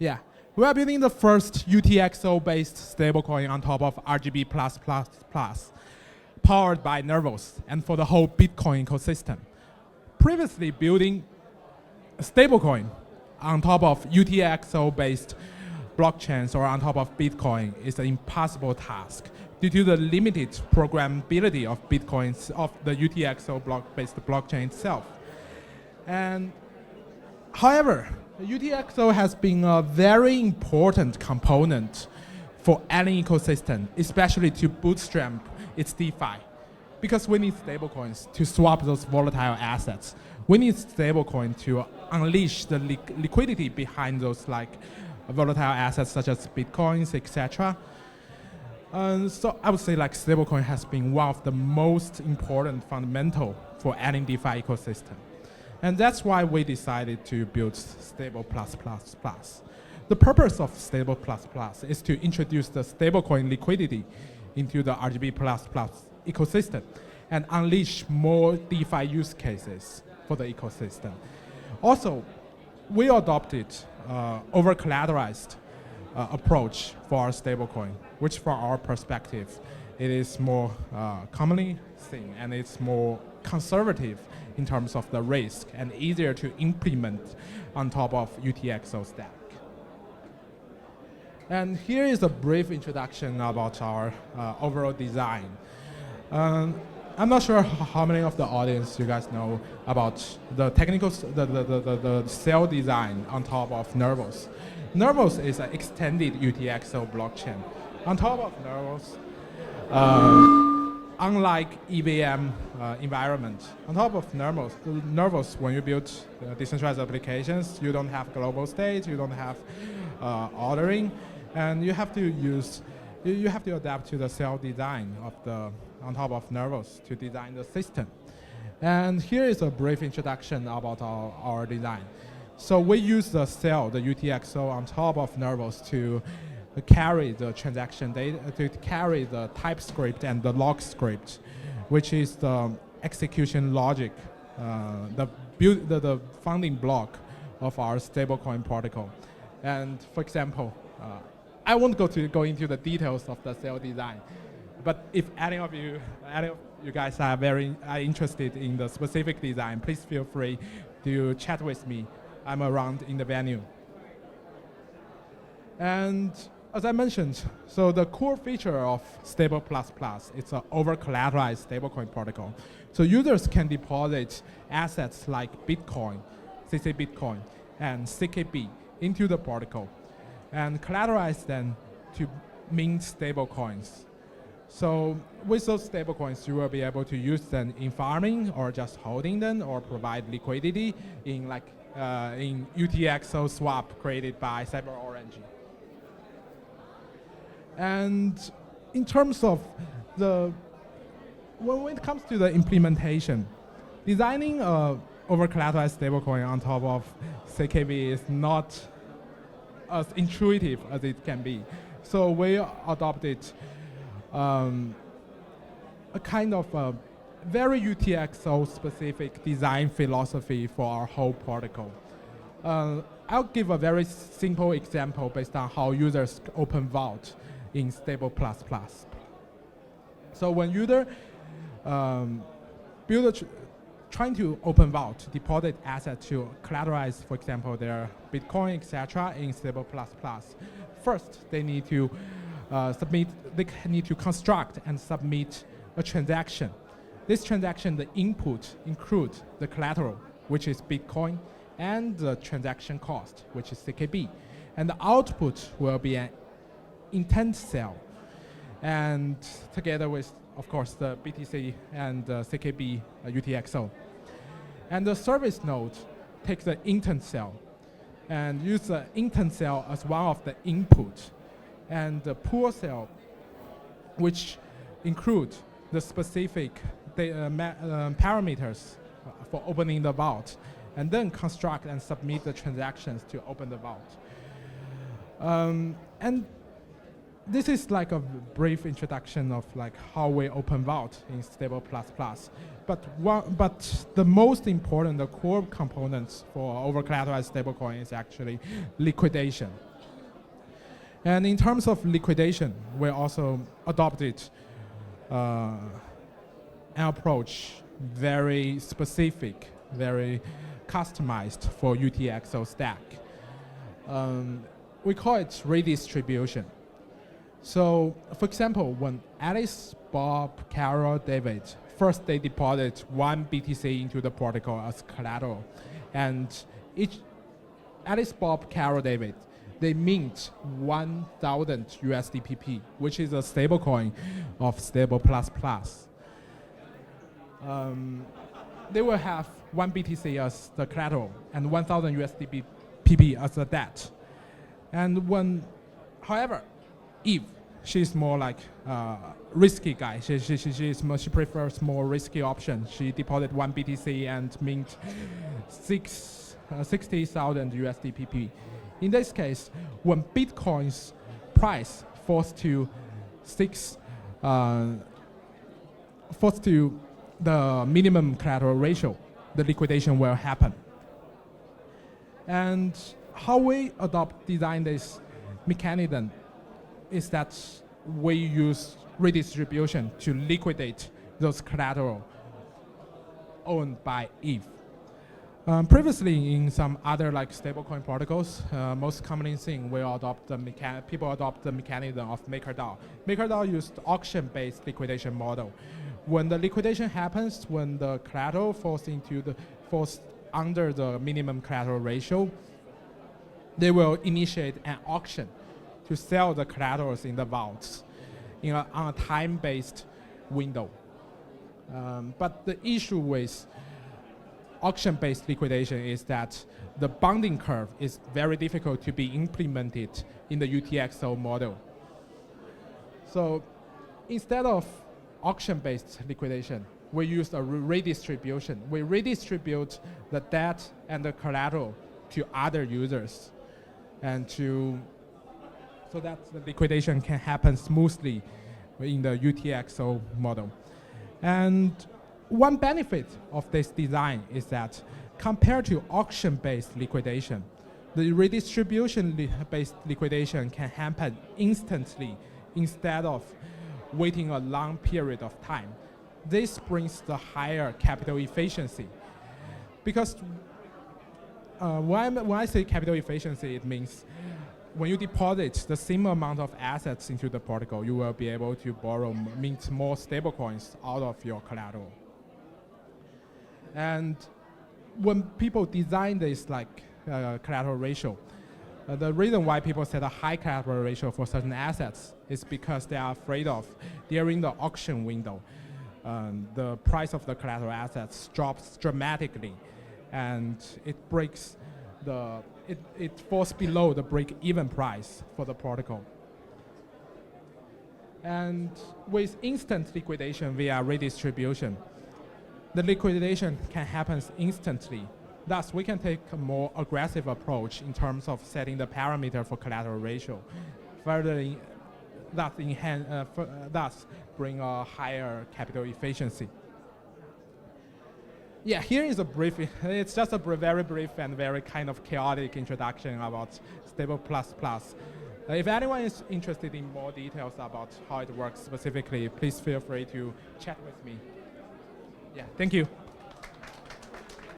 Yeah, we are building the first UTXO-based stablecoin on top of RGB+++, powered by Nervos, and for the whole Bitcoin ecosystem. Previously, building a stablecoin on top of UTXO-based blockchains or on top of Bitcoin is an impossible task due to the limited programmability of Bitcoins of the UTXO-based blockchain itself. And however, UTXO has been a very important component for any ecosystem, especially to bootstrap its DeFi. Because we need stablecoins to swap those volatile assets. We need stablecoin to unleash the liquidity behind those volatile assets such as Bitcoins, etc. So I would say stablecoin has been one of the most important fundamental for any DeFi ecosystem. And that's why we decided to build Stable+++. The purpose of Stable++ is to introduce the stablecoin liquidity into the RGB++ ecosystem and unleash more DeFi use cases for the ecosystem. Also, we adopted over-collateralized approach for our stablecoin, which from our perspective, it is more commonly seen and it's more conservative in terms of the risk and easier to implement on top of UTXO stack. And here is a brief introduction about our overall design. I'm not sure how many of the audience you guys know about the technical, the cell design on top of Nervos. Nervos is an extended UTXO blockchain. On top of Nervos, unlike EVM environment, on top of Nervos, when you build decentralized applications, you don't have global state, you don't have ordering, and you have to adapt to the cell design of on top of Nervos to design the system. And here is a brief introduction about our design. So we use the cell, the UTXO, on top of Nervos to carry the transaction data, to carry the TypeScript and the log script, which is the execution logic, the founding block of our stablecoin protocol. And for example, I won't go into the details of the cell design, but if any of you guys are very interested in the specific design, please feel free to chat with me. I'm around in the venue. And as I mentioned, so the core feature of Stable++ it's an over-collateralized stablecoin protocol. So users can deposit assets like Bitcoin, CC Bitcoin, and CKB into the protocol and collateralize them to mint stablecoins. So with those stablecoins, you will be able to use them in farming or just holding them or provide liquidity in in UTXO swap created by CyberOrange. And in terms of when it comes to the implementation, designing a over-collateralized stablecoin on top of CKB is not as intuitive as it can be. So we adopted a kind of a very UTXO-specific design philosophy for our whole protocol. I'll give a very simple example based on how users open vault in Stable++. So when user trying to open vault, deposit assets to collateralize, for example, their Bitcoin, etc., in Stable++, first they need to construct and submit a transaction. This transaction, the input includes the collateral, which is Bitcoin, and the transaction cost, which is CKB. And the output will be an intent cell, and together with, of course, the BTC and the CKB UTXO. And the service node takes the intent cell and use the intent cell as one of the input, and the pool cell, which include the specific parameters for opening the vault, and then construct and submit the transactions to open the vault. And this is like a brief introduction of how we open vault in Stable++. But the most important, the core components for over-collateralized stablecoin is actually liquidation. And in terms of liquidation, we also adopted an approach very specific, very customized for UTXO stack. We call it redistribution. So, for example, when Alice, Bob, Carol, David, first they deposit 1 BTC into the protocol as collateral, and each Alice, Bob, Carol, David, they mint 1,000 USDPP, which is a stablecoin of Stable++. They will have 1 BTC as the collateral and 1,000 USDPP as a debt. And when, however, Eve, she's more like risky guy. She prefers more risky option. She deposited 1 BTC and mint 60,000 USDPP. In this case, when Bitcoin's price falls to the minimum collateral ratio, the liquidation will happen. And how we design this mechanism is that we use redistribution to liquidate those collateral owned by ETH. Previously, in some other like stablecoin protocols, most commonly seen people adopt the mechanism of MakerDAO. MakerDAO used auction-based liquidation model. When the liquidation happens, when the collateral falls under the minimum collateral ratio, they will initiate an auction to sell the collaterals in the vaults on a time-based window. But the issue with auction-based liquidation is that the bonding curve is very difficult to be implemented in the UTXO model. So instead of auction-based liquidation, we use a redistribution. We redistribute the debt and the collateral to other users, and so that the liquidation can happen smoothly in the UTXO model. And one benefit of this design is that compared to auction-based liquidation, the redistribution-based liquidation can happen instantly instead of waiting a long period of time. This brings the higher capital efficiency. Because when I say capital efficiency, it means when you deposit the same amount of assets into the protocol, you will be able to mint more stablecoins out of your collateral. And when people design this collateral ratio, the reason why people set a high collateral ratio for certain assets is because they are afraid of during the auction window, the price of the collateral assets drops dramatically, and it falls below the break-even price for the protocol. And with instant liquidation via redistribution, the liquidation can happen instantly. Thus, we can take a more aggressive approach in terms of setting the parameter for collateral ratio, thus bring a higher capital efficiency. Yeah, here is it's just a very brief and very kind of chaotic introduction about Stable++. If anyone is interested in more details about how it works specifically, please feel free to chat with me. Yeah, thank you.